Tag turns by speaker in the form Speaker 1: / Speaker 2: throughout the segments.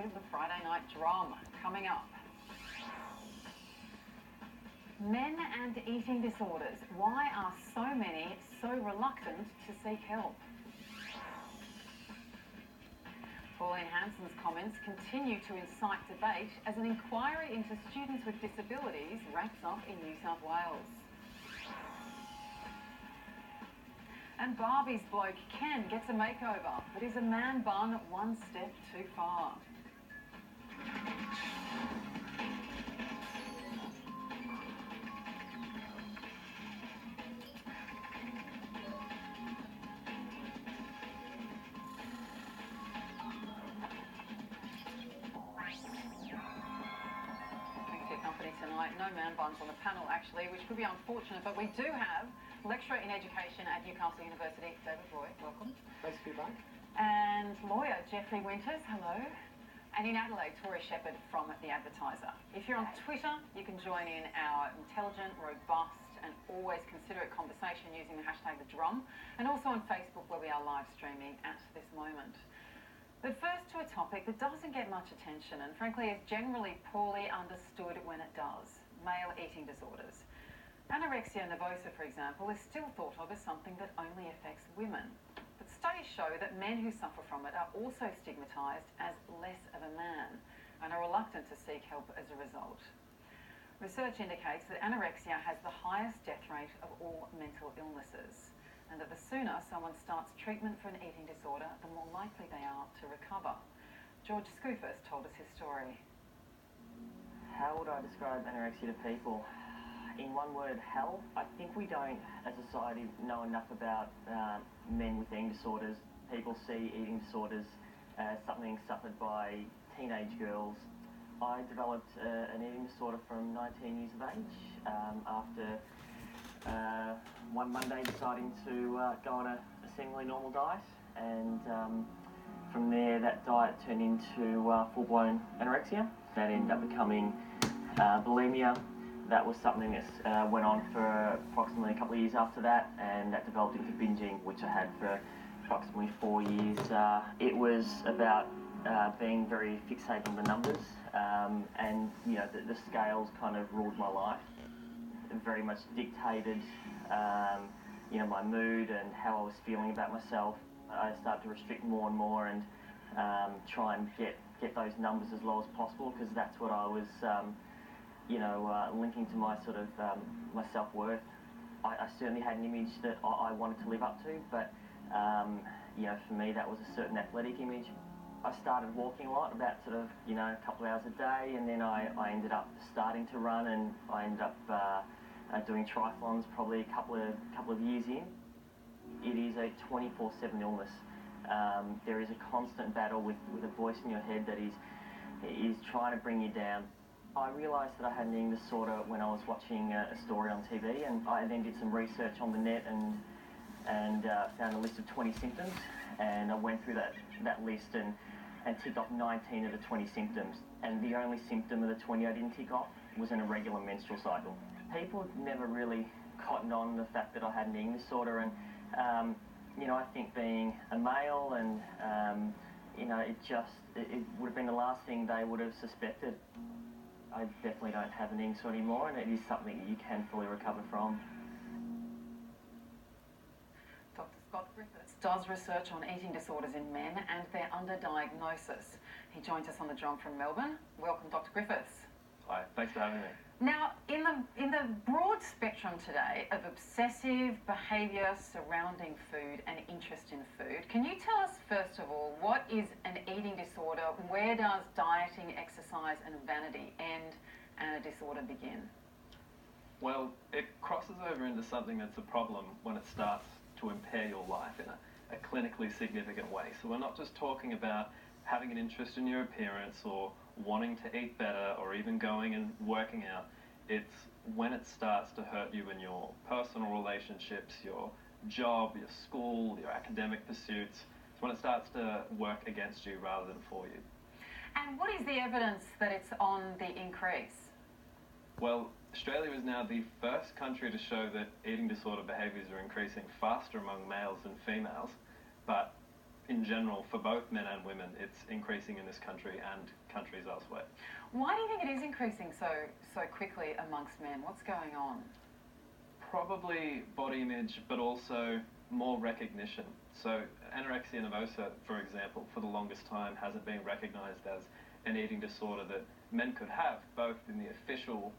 Speaker 1: of the Friday night drum coming up. Men and eating disorders. Why are so many so reluctant to seek help? Pauline Hanson's comments continue to incite debate as an inquiry into students with disabilities wraps up in New South Wales. And Barbie's bloke Ken gets a makeover, but is a man bun one step too far? Tonight. No man buns on the panel, actually, which could be unfortunate, but we do have lecturer in education at Newcastle University, David Roy. Welcome.
Speaker 2: Thanks for being back.
Speaker 1: And lawyer Geoffrey Winters. Hello. And in Adelaide, Tory from The Advertiser. If you're on Twitter, you can join in our intelligent, robust and always considerate conversation using the hashtag #TheDrum, and also on Facebook, where we are live streaming at this moment. But first to a topic that doesn't get much attention and frankly is generally poorly understood when it does: male eating disorders. Anorexia nervosa, for example, is still thought of as something that only affects women. But studies show that men who suffer from it are also stigmatised as less of a man and are reluctant to seek help as a result. Research indicates that anorexia has the highest death rate of all mental illnesses, and that the sooner someone starts treatment for an eating disorder, the more likely they are to recover. George Scoofers told us his story.
Speaker 3: How would I describe anorexia to people? In one word, hell. I think we don't, as a society, know enough about men with eating disorders. People see eating disorders as something suffered by teenage girls. I developed an eating disorder from 19 years of age after one Monday deciding to go on a seemingly normal diet, and from there that diet turned into full-blown anorexia. That ended up becoming bulimia. That was something that went on for approximately a couple of years after that, and that developed into binging, which I had for approximately 4 years. It was about being very fixated on the numbers, and you know the scales kind of ruled my life. It very much dictated you know, my mood and how I was feeling about myself. I started to restrict more and more and try and get those numbers as low as possible, because that's what I was you know, linking to my sort of my self-worth. I certainly had an image that I wanted to live up to, but you know, for me that was a certain athletic image. I started walking a lot, about sort of, you know, a couple of hours a day, and then I ended up starting to run, and I ended up doing triathlons probably a couple of years in. It is a 24/7 illness. There is a constant battle with a voice in your head that is trying to bring you down. I realised that I had an eating disorder when I was watching a story on TV, and I then did some research on the net and found a list of 20 symptoms, and I went through that list and ticked off 19 of the 20 symptoms, and the only symptom of the 20 I didn't tick off was an irregular menstrual cycle. People never really cottoned on the fact that I had an eating disorder, and you know, I think being a male and you know, it would have been the last thing they would have suspected. I definitely don't have an eating disorder anymore, and it is something that you can fully recover from.
Speaker 1: Dr. Scott Griffiths does research on eating disorders in men and their underdiagnosis. He joins us on the drum from Melbourne. Welcome, Dr. Griffiths.
Speaker 2: Hi, thanks for having me.
Speaker 1: Now, in the broad spectrum today of obsessive behaviour surrounding food and interest in food, can you tell us, first of all, what is an eating disorder? Where does dieting, exercise and vanity end and a disorder begin?
Speaker 2: Well, it crosses over into something that's a problem when it starts to impair your life in a clinically significant way. So we're not just talking about having an interest in your appearance or wanting to eat better or even going and working out. It's when it starts to hurt you in your personal relationships, your job, your school, your academic pursuits. It's when it starts to work against you rather than for you.
Speaker 1: And what is the evidence that it's on the increase?
Speaker 2: Well, Australia is now the first country to show that eating disorder behaviours are increasing faster among males than females, but in general, for both men and women, it's increasing in this country and countries elsewhere.
Speaker 1: Why do you think it is increasing so quickly amongst men? What's going on?
Speaker 2: Probably body image, but also more recognition. So anorexia nervosa, for example, for the longest time hasn't been recognised as an eating disorder that men could have, both in the official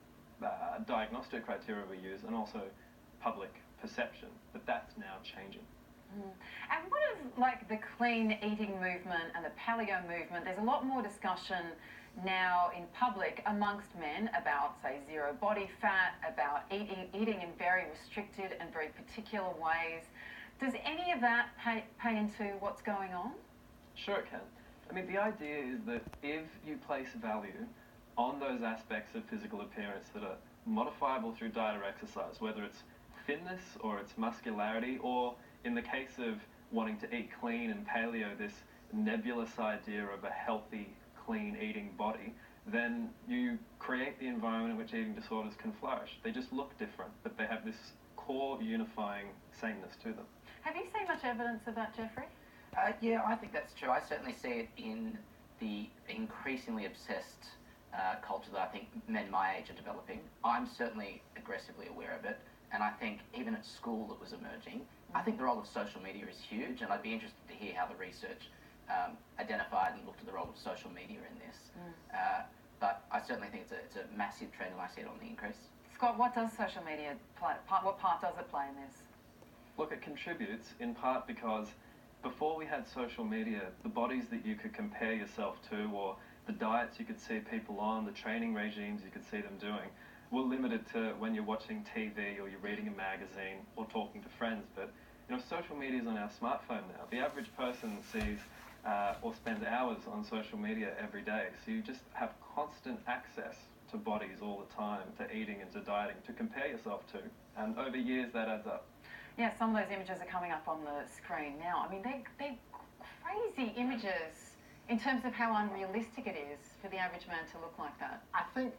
Speaker 2: diagnostic criteria we use and also public perception. But that's now changing.
Speaker 1: And what of like the clean eating movement and the paleo movement? There's a lot more discussion now in public amongst men about, say, zero body fat, about eating in very restricted and very particular ways. Does any of that pay into what's going on?
Speaker 2: Sure it can. I mean, the idea is that if you place value on those aspects of physical appearance that are modifiable through diet or exercise, whether it's thinness or it's muscularity, or in the case of wanting to eat clean and paleo, this nebulous idea of a healthy, clean eating body, then you create the environment in which eating disorders can flourish. They just look different, but they have this core unifying sameness to them.
Speaker 1: Have you seen much evidence of that, Geoffrey?
Speaker 4: Yeah, I think that's true. I certainly see it in the increasingly obsessed culture that I think men my age are developing. I'm certainly aggressively aware of it, and I think even at school it was emerging. I think the role of social media is huge, and I'd be interested to hear how the research identified and looked at the role of social media in this. But I certainly think it's a massive trend, and I see it on the increase.
Speaker 1: Scott, what does social media play? What part does it play in this?
Speaker 2: Look, it contributes in part because before we had social media, the bodies that you could compare yourself to, or the diets you could see people on, the training regimes you could see them doing, were limited to when you're watching TV or you're reading a magazine or talking to friends. But you know, social media is on our smartphone now. The average person sees or spends hours on social media every day. So you just have constant access to bodies all the time, to eating and to dieting, to compare yourself to. And over years that adds up.
Speaker 1: Yeah, some of those images are coming up on the screen now. I mean, they're crazy images in terms of how unrealistic it is for the average man to look like that.
Speaker 5: I think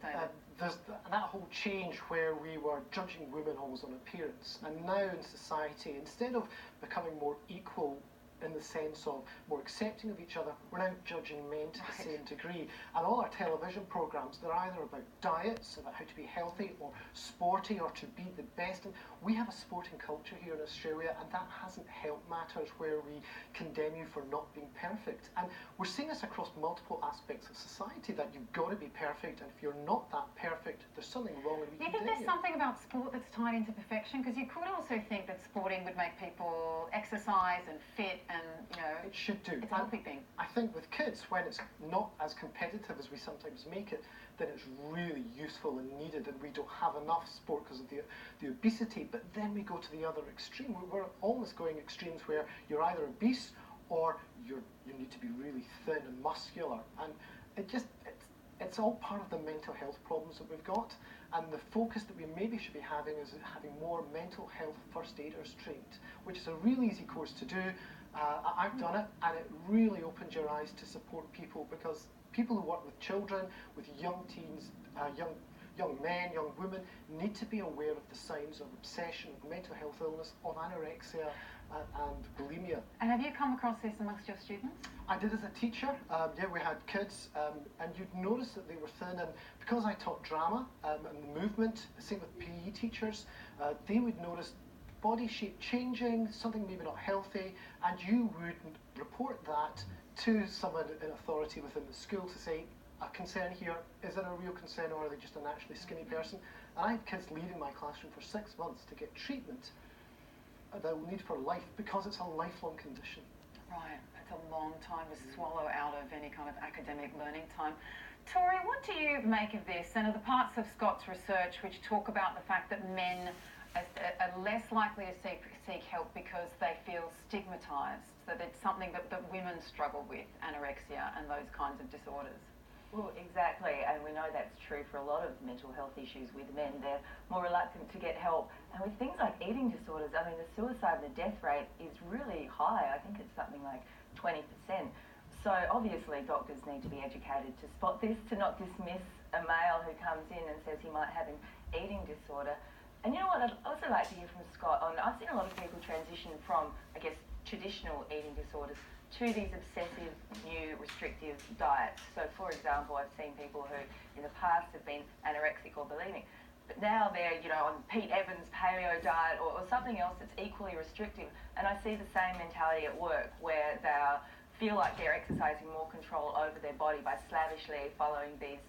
Speaker 5: there's that whole change where we were judging women always on appearance, and now in society, instead of becoming more equal in the sense of more accepting of each other, we're now judging men to the same degree. And all our television programmes, they're either about diets, about how to be healthy or sporty or to be the best. And we have a sporting culture here in Australia, and that hasn't helped matters where we condemn you for not being perfect. And we're seeing this across multiple aspects of society, that you've got to be perfect, and if you're not that perfect, there's something wrong and we
Speaker 1: You
Speaker 5: condemn
Speaker 1: think there's something about sport that's tied into perfection? Because you could also think that sporting would make people exercise and fit, and you know,
Speaker 5: it should do.
Speaker 1: It's a healthy thing.
Speaker 5: I think with kids, when it's not as competitive as we sometimes make it, then it's really useful and needed, and we don't have enough sport because of the obesity. But then we go to the other extreme. We're almost going extremes where you're either obese or you need to be really thin and muscular, and it's all part of the mental health problems that we've got. And the focus that we maybe should be having is having more mental health first aiders trained, which is a really easy course to do. I've done it, and it really opens your eyes to support people, because people who work with children, with young teens, young men, young women, need to be aware of the signs of obsession, of mental health illness, of anorexia and bulimia.
Speaker 1: And have you come across this amongst your students?
Speaker 5: I did as a teacher. Yeah, we had kids, and you'd notice that they were thin, and because I taught drama and movement, same with PE teachers, they would notice body shape changing, something maybe not healthy, and you would report that to someone in authority within the school to say, a concern here, is it a real concern, or are they just a naturally skinny person? And I had kids leaving my classroom for 6 months to get treatment that they'll need for life, because it's a lifelong condition.
Speaker 1: Right, it's a long time to swallow out of any kind of academic learning time. Tory, what do you make of this, and of the parts of Scott's research which talk about the fact that men are less likely to seek help because they feel stigmatised, that it's something that women struggle with, anorexia and those kinds of disorders?
Speaker 6: Well, exactly, and we know that's true for a lot of mental health issues with men. They're more reluctant to get help. And with things like eating disorders, I mean, the suicide and the death rate is really high. I think it's something like 20%. So obviously doctors need to be educated to spot this, to not dismiss a male who comes in and says he might have an eating disorder. And you know what, I'd also like to hear from Scott on, I've seen a lot of people transition from, I guess, traditional eating disorders to these obsessive new restrictive diets. So for example, I've seen people who in the past have been anorexic or bulimic, but now they're, on Pete Evans' paleo diet or something else that's equally restrictive. And I see the same mentality at work where they feel like they're exercising more control over their body by slavishly following these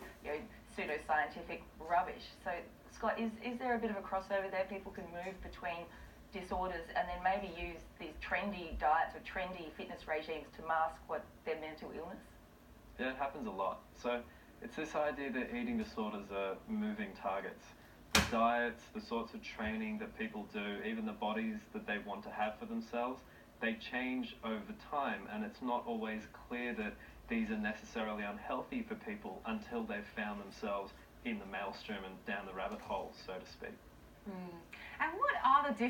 Speaker 6: pseudoscientific rubbish. So Scott, is there a bit of a crossover there? People can move between disorders and then maybe use these trendy diets or trendy fitness regimes to mask what their mental illness?
Speaker 2: Yeah, it happens a lot. So it's this idea that eating disorders are moving targets. The diets, the sorts of training that people do, even the bodies that they want to have for themselves, they change over time, and it's not always clear that these are necessarily unhealthy for people until they've found themselves in the maelstrom and down the rabbit hole, so to speak.
Speaker 1: And what are the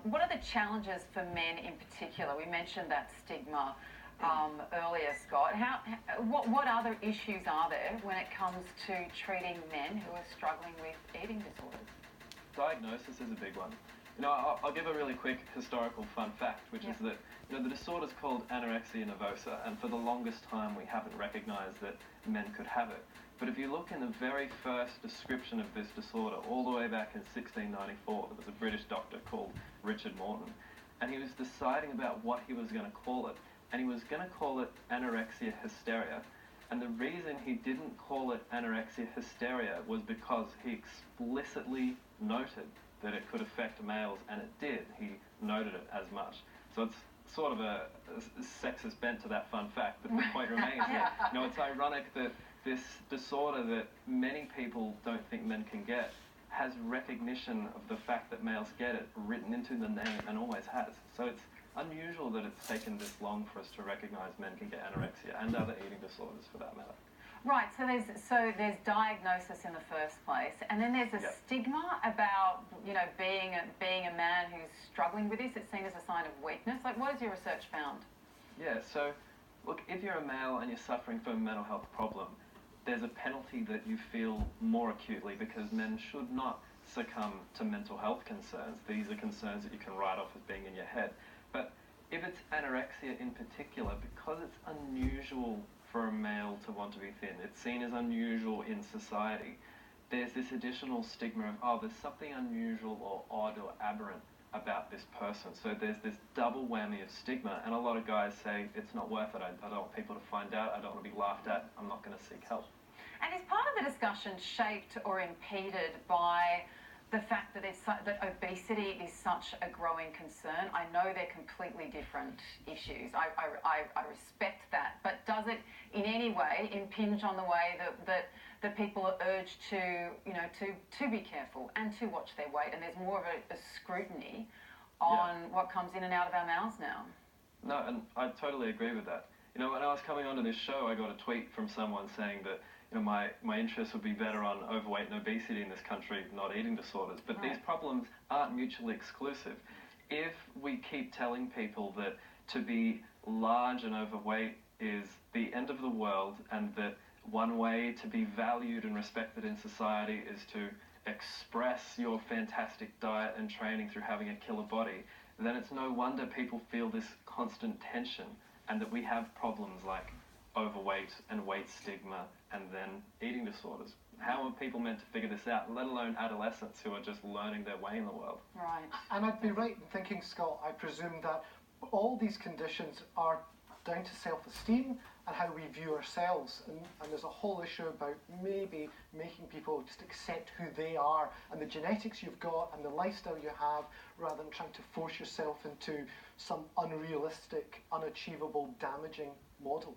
Speaker 1: what are the challenges for men in particular? We mentioned that stigma earlier, Scott. What other issues are there when it comes to treating men who are struggling with eating disorders?
Speaker 2: Diagnosis is a big one. I'll give a really quick historical fun fact, which is that the disorder's called anorexia nervosa, and for the longest time we haven't recognised that men could have it. But if you look in the very first description of this disorder, all the way back in 1694, there was a British doctor called Richard Morton, and he was deciding about what he was going to call it, and he was going to call it anorexia hysteria. And the reason he didn't call it anorexia hysteria was because he explicitly noted that it could affect males, and it did. He noted it as much. So it's sort of a sexist bent to that fun fact, but the point remains that, it's ironic that this disorder that many people don't think men can get has recognition of the fact that males get it written into the name and always has. So it's unusual that it's taken this long for us to recognise men can get anorexia and other eating disorders for that matter.
Speaker 1: Right, so there's diagnosis in the first place, and then there's a stigma about being a man who's struggling with this. It's seen as a sign of weakness. Like, what has your research found?
Speaker 2: Yeah, so look, if you're a male and you're suffering from a mental health problem, there's a penalty that you feel more acutely because men should not succumb to mental health concerns. These are concerns that you can write off as being in your head. But if it's anorexia in particular, because it's unusual for a male to want to be thin, it's seen as unusual in society, there's this additional stigma of, there's something unusual or odd or aberrant about this person. So there's this double whammy of stigma, and a lot of guys say, it's not worth it, I don't want people to find out, I don't want to be laughed at, I'm not going to seek help.
Speaker 1: And is part of the discussion shaped or impeded by the fact that that obesity is such a growing concern? I know they're completely different issues. I respect that, but does it in any way impinge on the way that people are urged to be careful and to watch their weight, and there's more of a scrutiny on what comes in and out of our mouths now?
Speaker 2: No, and I totally agree with that. When I was coming onto this show, I got a tweet from someone saying that my interests would be better on overweight and obesity in this country, not eating disorders. But these problems aren't mutually exclusive. If we keep telling people that to be large and overweight is the end of the world, and that one way to be valued and respected in society is to express your fantastic diet and training through having a killer body, then it's no wonder people feel this constant tension, and that we have problems like overweight and weight stigma and then eating disorders. How are people meant to figure this out, let alone adolescents who are just learning their way in the world?
Speaker 1: Right.
Speaker 5: And I'd be right in thinking, Scott, I presume that all these conditions are down to self-esteem and how we view ourselves. And there's a whole issue about maybe making people just accept who they are and the genetics you've got and the lifestyle you have, rather than trying to force yourself into some unrealistic, unachievable, damaging model.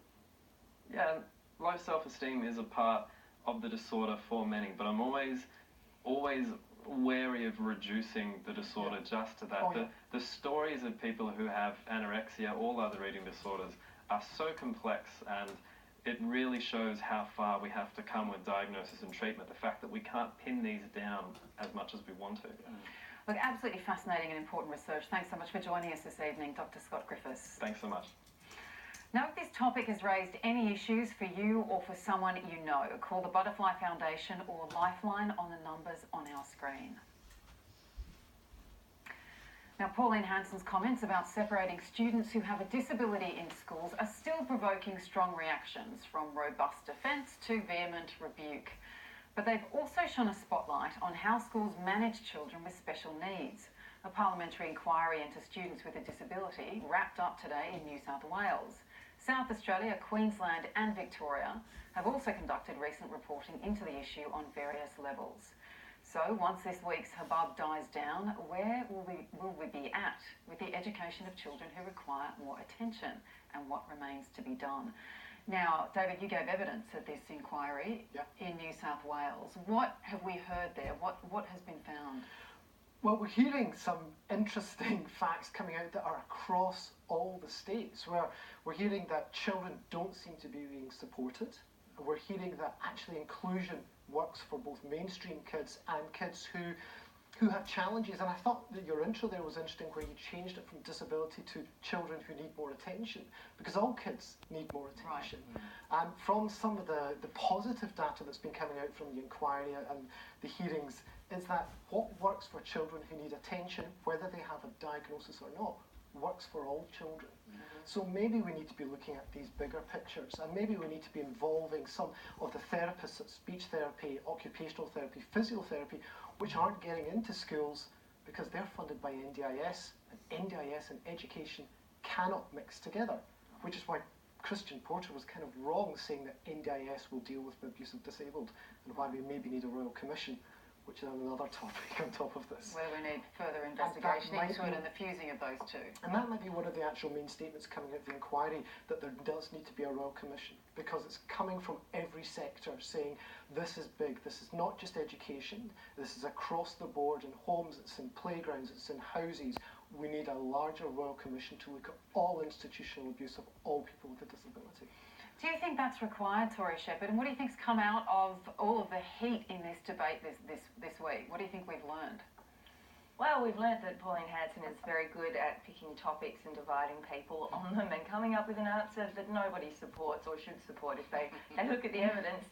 Speaker 2: Yeah, low self-esteem is a part of the disorder for many, but I'm always wary of reducing the disorder just to that. The stories of people who have anorexia, all other eating disorders, are so complex, and it really shows how far we have to come with diagnosis and treatment, the fact that we can't pin these down as much as we want to.
Speaker 1: Look, absolutely fascinating and important research. Thanks so much for joining us this evening, Dr. Scott Griffiths.
Speaker 2: Thanks so much.
Speaker 1: Now, if this topic has raised any issues for you or for someone you know, call the Butterfly Foundation or Lifeline on the numbers on our screen. Now, Pauline Hanson's comments about separating students who have a disability in schools are still provoking strong reactions, from robust defence to vehement rebuke. But they've also shone a spotlight on how schools manage children with special needs. A parliamentary inquiry into students with a disability wrapped up today in New South Wales. South Australia, Queensland and Victoria have also conducted recent reporting into the issue on various levels. So once this week's hubbub dies down, where will we be at with the education of children who require more attention, and what remains to be done? Now, David, you gave evidence at this inquiry in New South Wales. What have we heard there? What has been found?
Speaker 5: Well, we're hearing some interesting facts coming out that are across all the states, where we're hearing that children don't seem to be being supported. We're hearing that actually inclusion works for both mainstream kids and kids who have challenges. And I thought that your intro there was interesting, where you changed it from disability to children who need more attention, because all kids need more attention. Right. And from some of the positive data that's been coming out from the inquiry and the hearings, is that what works for children who need attention, whether they have a diagnosis or not, works for all children. So maybe we need to be looking at these bigger pictures, and maybe we need to be involving some of the therapists at speech therapy, occupational therapy, physiotherapy, which aren't getting into schools because they're funded by NDIS, and NDIS and education cannot mix together, which is why Christian Porter was kind of wrong saying that NDIS will deal with the abuse of disabled, and why we maybe need a Royal Commission, which is another topic on top of this.
Speaker 1: Where we need further investigation into it and the fusing of those two.
Speaker 5: And that might be one of the actual main statements coming out of the inquiry, that there does need to be a Royal Commission, because it's coming from every sector saying this is big, this is not just education, this is across the board in homes, it's in playgrounds, it's in houses. We need a larger Royal Commission to look at all institutional abuse of all people with a disability.
Speaker 1: Do you think that's required, Tory Shepherd? And what do you think's come out of all of the heat in this debate this week? What do you think we've learned?
Speaker 6: Well, we've learnt that Pauline Hanson is very good at picking topics and dividing people on them and coming up with an answer that nobody supports or should support if they look at the evidence.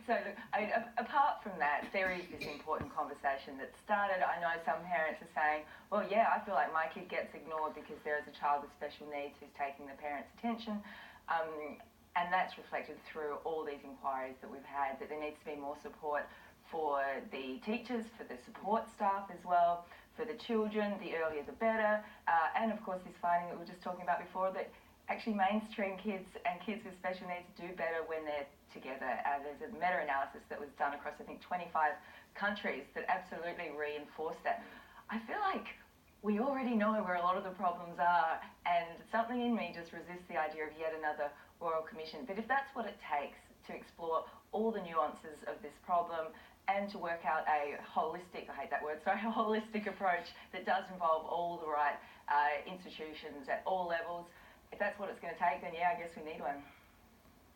Speaker 6: So, look, apart from that, there is this important conversation that started. I know some parents are saying, well, yeah, I feel like my kid gets ignored because there is a child with special needs who's taking the parent's attention. And that's reflected through all these inquiries that we've had, that there needs to be more support for the teachers, for the support staff as well, for the children, the earlier the better, and of course this finding that we were just talking about before, that actually mainstream kids and kids with special needs do better when they're together. There's a meta-analysis that was done across, I think, 25 countries that absolutely reinforce that. I feel like we already know where a lot of the problems are, and something in me just resists the idea of yet another Royal Commission. But if that's what it takes to explore all the nuances of this problem and to work out a holistic, I hate that word, sorry, a holistic approach that does involve all the right institutions at all levels, if that's what it's going to take, then yeah, I guess we need one.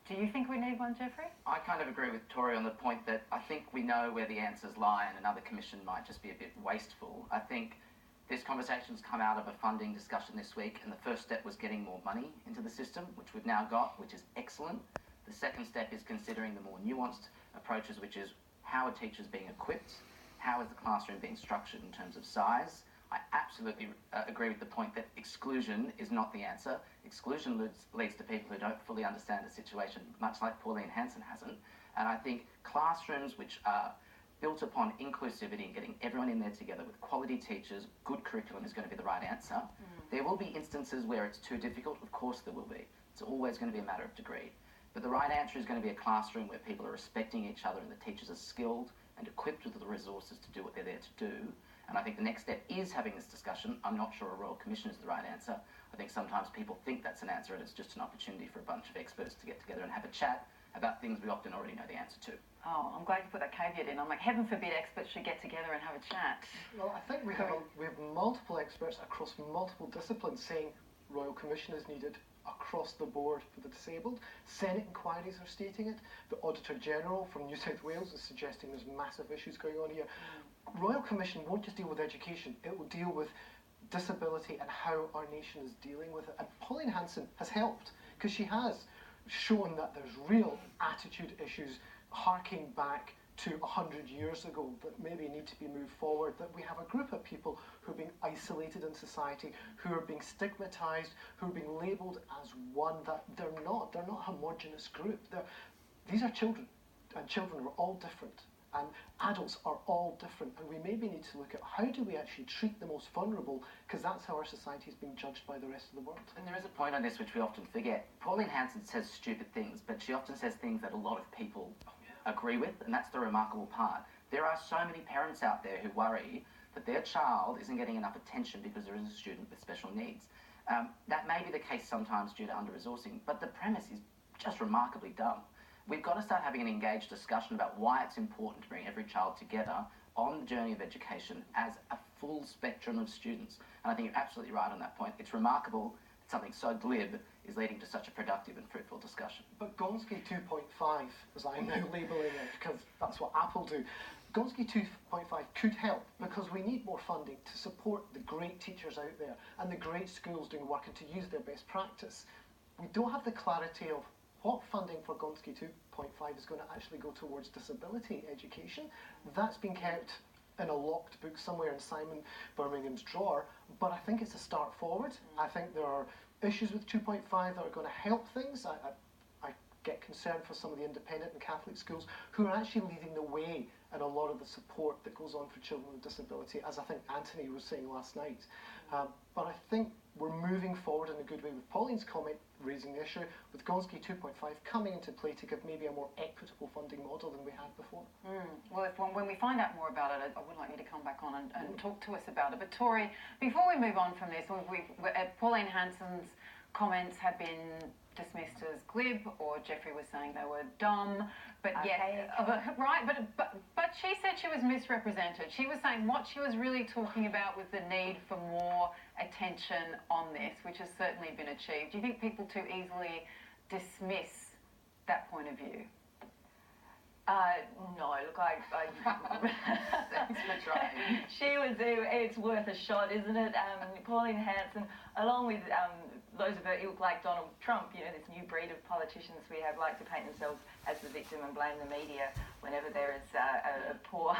Speaker 1: Do you think we need one, Geoffrey?
Speaker 4: I kind of agree with Tory on the point that I think we know where the answers lie, and another commission might just be a bit wasteful. I think this conversation's come out of a funding discussion this week, and the first step was getting more money into the system, which we've now got, which is excellent. The second step is considering the more nuanced approaches, which is how are teachers being equipped, how is the classroom being structured in terms of size. I absolutely agree with the point that exclusion is not the answer. Exclusion leads to people who don't fully understand the situation, much like Pauline Hanson hasn't. And I think classrooms which are built upon inclusivity and getting everyone in there together with quality teachers, good curriculum is going to be the right answer. There will be instances where it's too difficult, of course there will be. It's always going to be a matter of degree. But the right answer is going to be a classroom where people are respecting each other and the teachers are skilled and equipped with the resources to do what they're there to do. And I think the next step is having this discussion. I'm not sure a Royal Commission is the right answer. I think sometimes people think that's an answer, and it's just an opportunity for a bunch of experts to get together and have a chat about things we often already know the answer to.
Speaker 1: Oh, I'm glad you put that caveat in. I'm like, heaven forbid experts should get together and have a chat.
Speaker 5: Well, I think we have multiple experts across multiple disciplines saying Royal Commission is needed across the board for the disabled. Senate inquiries are stating it. The Auditor General from New South Wales is suggesting there's massive issues going on here. Royal Commission won't just deal with education, it will deal with disability and how our nation is dealing with it. And Pauline Hanson has helped, because she has shown that there's real attitude issues harking back to 100 years ago that maybe need to be moved forward, that we have a group of people who are being isolated in society, who are being stigmatized, who are being labelled as one that they're not a homogenous group. These are children, and children are all different, and adults are all different, and we maybe need to look at how do we actually treat the most vulnerable, because that's how our society is being judged by the rest of the world.
Speaker 4: And there is a point on this which we often forget. Pauline Hanson says stupid things, but she often says things that a lot of people agree with, and that's the remarkable part. There are so many parents out there who worry that their child isn't getting enough attention because there is a student with special needs. That may be the case sometimes due to under-resourcing, but the premise is just remarkably dumb. We've got to start having an engaged discussion about why it's important to bring every child together on the journey of education as a full spectrum of students. And I think you're absolutely right on that point. It's remarkable that something so glib is leading to such a productive and fruitful discussion.
Speaker 5: But Gonski 2.5, as I'm now labelling it, because that's what Apple do, Gonski 2.5 could help, because we need more funding to support the great teachers out there and the great schools doing work and to use their best practice. We don't have the clarity of what funding for Gonski 2.5 is going to actually go towards disability education. That's been kept in a locked book somewhere in Simon Birmingham's drawer, but I think it's a start forward. I think there are issues with 2.5 that are going to help things. I get concerned for some of the independent and Catholic schools who are actually leading the way in a lot of the support that goes on for children with disability, as I think Anthony was saying last night. But I think we're moving forward in a good way with Pauline's comment raising the issue, with Gonski 2.5 coming into play to give maybe a more equitable funding model than we had before.
Speaker 1: Well, when we find out more about it, I would like you to come back on and talk to us about it. But Tory, before we move on from this, Pauline Hanson's comments have been dismissed as glib, or Geoffrey was saying they were dumb, but right, but she said she was misrepresented. She was saying what she was really talking about was the need for more attention on this, which has certainly been achieved. Do you think people too easily dismiss that point of view?
Speaker 6: No, look,
Speaker 4: Thanks for trying.
Speaker 6: she was, it's worth a shot, isn't it? Pauline Hanson, along with those of her ilk like Donald Trump, you know, this new breed of politicians we have like to paint themselves as the victim and blame the media whenever there is a poor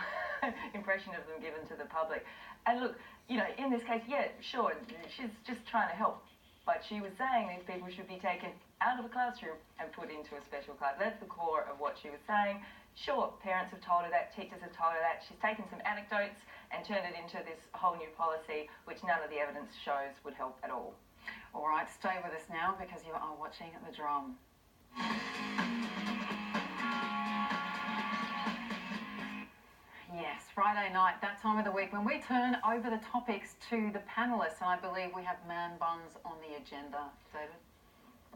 Speaker 6: impression of them given to the public. And look, you know, in this case, yeah, sure, she's just trying to help, but she was saying these people should be taken out of the classroom and put into a special class. That's the core of what she was saying. Sure, parents have told her that, teachers have told her that. She's taken some anecdotes and turned it into this whole new policy, which none of the evidence shows would help at all.
Speaker 1: All right, stay with us now because you are watching The Drum. Yes, Friday night, that time of the week when we turn over the topics to the panellists, and I believe we have man buns on the agenda. David?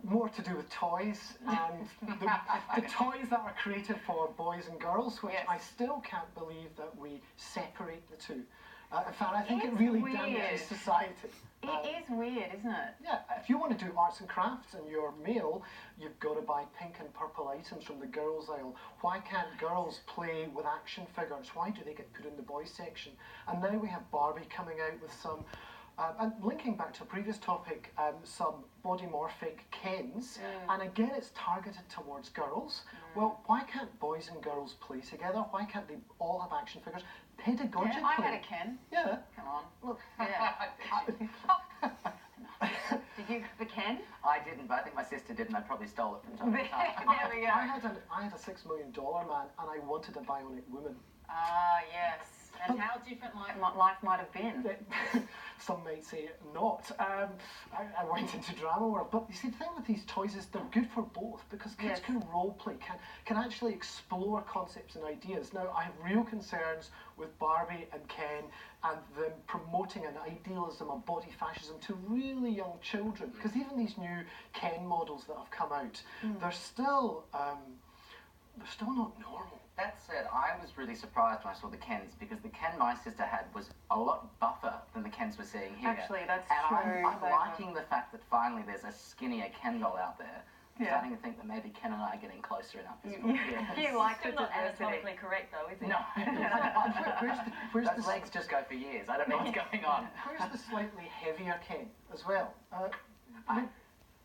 Speaker 5: More to do with toys, and the toys that are created for boys and girls, which
Speaker 1: Yes.
Speaker 5: I still can't believe that we separate the two. In fact, I think it really damages society.
Speaker 1: It is weird, isn't it?
Speaker 5: Yeah, if you want to do arts and crafts and you're male, you've got to buy pink and purple items from the girls' aisle. Why can't girls play with action figures? Why do they get put in the boys' section? And now we have Barbie coming out with some, and linking back to a previous topic, some bodymorphic Kens, and again it's targeted towards girls. Well, why can't boys and girls play together? Why can't they all have action figures? Pedagogically.
Speaker 1: Yeah, I had a Ken.
Speaker 5: Yeah.
Speaker 1: Come on.
Speaker 5: Look.
Speaker 1: Yeah. Did you have a Ken?
Speaker 4: I didn't, but I think my sister did, and I probably stole it from time to time.
Speaker 1: There we go.
Speaker 5: I had a $6 million man, and I wanted a bionic woman.
Speaker 1: Ah, yes. And how different life might have been.
Speaker 5: Some might say not. I went into drama world, but you see, the thing with these toys is they're good for both, because kids can role play, can actually explore concepts and ideas. Now, I have real concerns with Barbie and Ken and them promoting an idealism of body fascism to really young children, because even these new Ken models that have come out, they're still not normal.
Speaker 4: That said, I was really surprised when I saw the Kens, because the Ken my sister had was a lot buffer than the Kens we're seeing here.
Speaker 1: Actually, that's
Speaker 4: and
Speaker 1: true.
Speaker 4: I'm liking the fact that finally there's a skinnier Ken doll out there. I'm
Speaker 1: Yeah.
Speaker 4: starting to think that maybe Ken and I are getting closer in our physical appearance.
Speaker 1: You like the
Speaker 6: Still not
Speaker 1: diversity.
Speaker 6: anatomically correct though, is it?
Speaker 4: No.
Speaker 5: Where's
Speaker 4: Those legs just go for years. I don't know what's going on.
Speaker 5: Where's the slightly heavier Ken as well?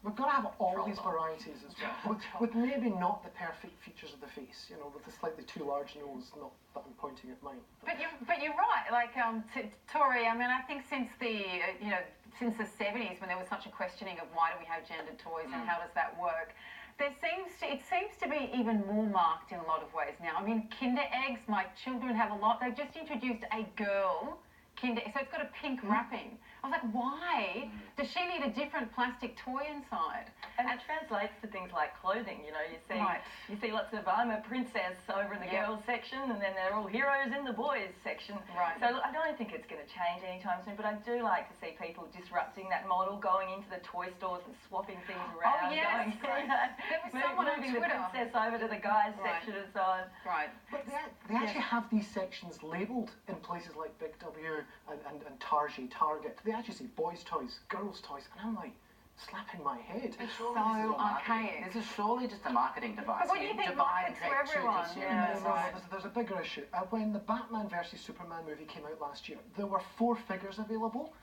Speaker 5: We've got to have all
Speaker 4: Troll
Speaker 5: these
Speaker 4: doll.
Speaker 5: varieties as well, with maybe not the perfect features of the face, you know, with the slightly too large nose, not that I'm pointing at mine.
Speaker 1: But you're right, like Tory, I mean, I think since the, since the 70s when there was such a questioning of why do we have gendered toys and how does that work, it seems to be even more marked in a lot of ways now. I mean, Kinder eggs, my children have a lot. They've just introduced a girl Kinder, so it's got a pink wrapping. I was like, why does she need a different plastic toy inside?
Speaker 6: And it translates to things like clothing. You know, you see lots of I'm a princess over in the girls section, and then they're all heroes in the boys section.
Speaker 1: Right.
Speaker 6: So look, I don't think it's going to change anytime soon, but I do like to see people disrupting that model, going into the toy stores and swapping things around.
Speaker 1: Oh yes,
Speaker 6: going,
Speaker 1: there was someone on
Speaker 6: moving
Speaker 1: Twitter.
Speaker 6: the princess over to the guys section and so on.
Speaker 1: Right.
Speaker 5: But they actually have these sections labelled in places like Big W and Target. They actually say boys' toys, girls' toys, and I'm like, slapping my head.
Speaker 1: It's so archaic.
Speaker 4: This is surely just a marketing device.
Speaker 1: But what do you think markets for everyone?
Speaker 5: There's a bigger issue. When the Batman versus Superman movie came out last year, there were 4 figures available.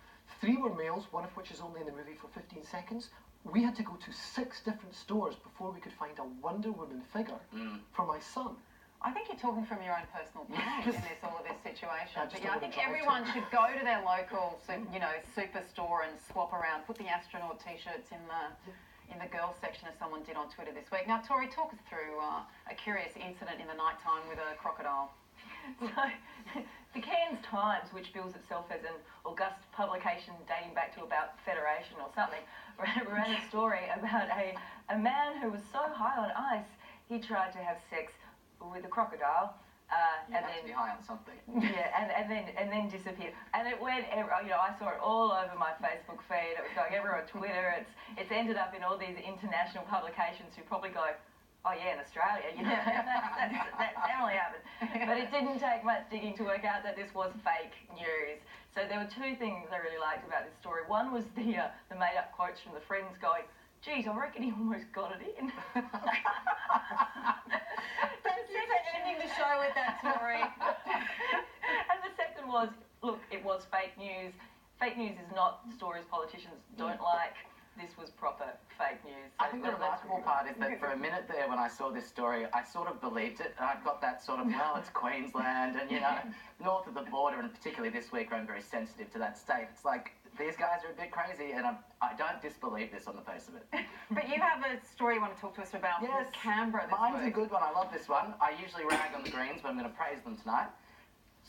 Speaker 5: 3 were males, one of which is only in the movie for 15 seconds. We had to go to 6 different stores before we could find a Wonder Woman figure for my son.
Speaker 1: I think you're talking from your own personal pain in all of this situation.
Speaker 5: I
Speaker 1: But yeah, I think everyone should go to their local, superstore and swap around. Put the astronaut T-shirts in the girls section, as someone did on Twitter this week. Now, Tory, talk us through a curious incident in the night time with a crocodile.
Speaker 6: So, the Cairns Times, which bills itself as an august publication dating back to about Federation or something, ran a story about a man who was so high on ice he tried to have sex with a crocodile.
Speaker 4: You have to be high on something.
Speaker 6: Yeah, and then disappeared. And it went, I saw it all over my Facebook feed. It was going everywhere on Twitter. It's ended up in all these international publications who probably go, oh yeah, in Australia, that definitely happened. But it didn't take much digging to work out that this was fake news. So there were 2 things I really liked about this story. One was the made-up quotes from the friends going, geez, I reckon he almost got it in.
Speaker 1: Thank you for ending the show with that, Tory.
Speaker 6: And the second was, look, it was fake news. Fake news is not stories politicians don't like. This was proper fake news. So
Speaker 4: I think the remarkable part is that for a minute there when I saw this story, I sort of believed it. And I've got that sort of, well, it's Queensland and, north of the border, and particularly this week where I'm very sensitive to that state. It's like, these guys are a bit crazy, and I don't disbelieve this on the face of it.
Speaker 1: But you have a story you want to talk to us about from Canberra this
Speaker 4: Mine's
Speaker 1: week.
Speaker 4: a good one. I love this one. I usually rag on the Greens, but I'm going to praise them tonight.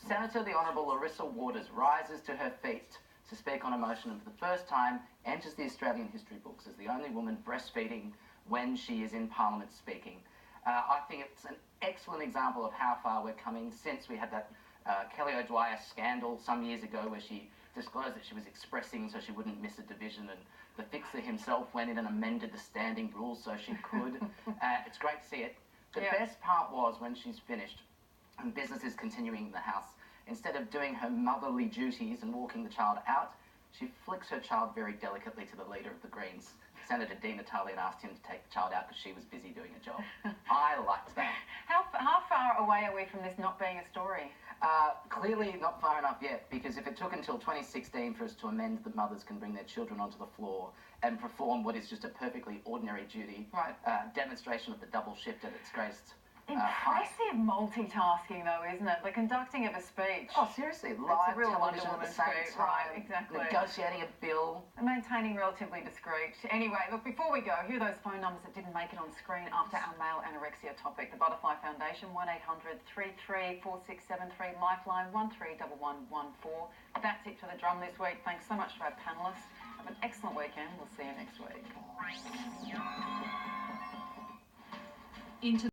Speaker 4: Senator the Honourable Larissa Waters rises to her feet to speak on a motion and for the first time enters the Australian history books as the only woman breastfeeding when she is in Parliament speaking. I think it's an excellent example of how far we're coming since we had that Kelly O'Dwyer scandal some years ago where she disclosed that she was expressing so she wouldn't miss a division, and the fixer himself went in and amended the standing rules so she could. It's great to see it. The best part was when she's finished and business is continuing in the House, instead of doing her motherly duties and walking the child out, she flicks her child very delicately to the leader of the Greens, Senator Di Natale, and asked him to take the child out because she was busy doing a job. I liked that.
Speaker 1: How far away are we from this not being a story?
Speaker 4: Clearly not far enough yet, because if it took until 2016 for us to amend that mothers can bring their children onto the floor and perform what is just a perfectly ordinary duty, demonstration of the double shift at its greatest
Speaker 1: Impressive multitasking, though, isn't it? The conducting of a speech.
Speaker 4: Oh, seriously, live
Speaker 1: real
Speaker 4: television
Speaker 1: Wonder
Speaker 4: at the same
Speaker 1: Woman
Speaker 4: time,
Speaker 1: right, exactly.
Speaker 4: negotiating a bill.
Speaker 1: And maintaining relatively discreet. Anyway, look, before we go, here are those phone numbers that didn't make it on screen after our male anorexia topic. The Butterfly Foundation, 1800 33 4673, Lifeline 131114. That's it for the drum this week. Thanks so much to our panellists. Have an excellent weekend. We'll see you next week.